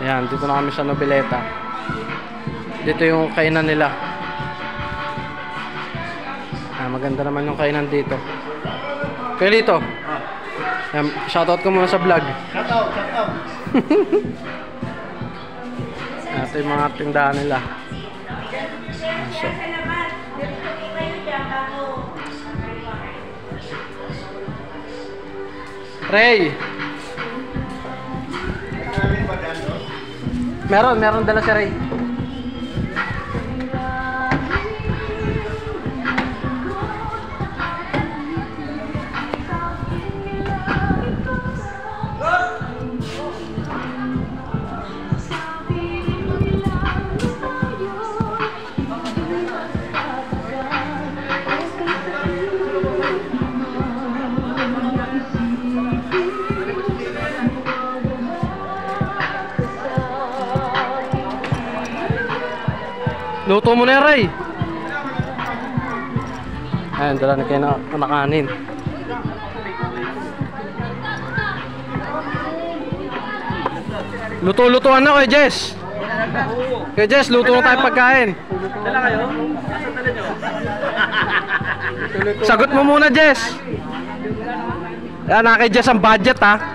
Ayan, dito na kami sa Noveleta. Dito yung kainan nila. Maganda naman yung kainan dito. Kaya dito. Shoutout ko muna sa vlog. Shoutout. Ito yung mga tindahan nila. So, Ray! Meron dala si Ray. Luto mo na yan, Ray. Ayan, dala na kayo na nakanin. Luto-lutuan na kay Jess. Kay Jess, luto na tayo pagkain. Dala kayo? Nasaan dala nyo? Sagot mo muna, Jess. Ayan, na kay Jess ang budget, ha.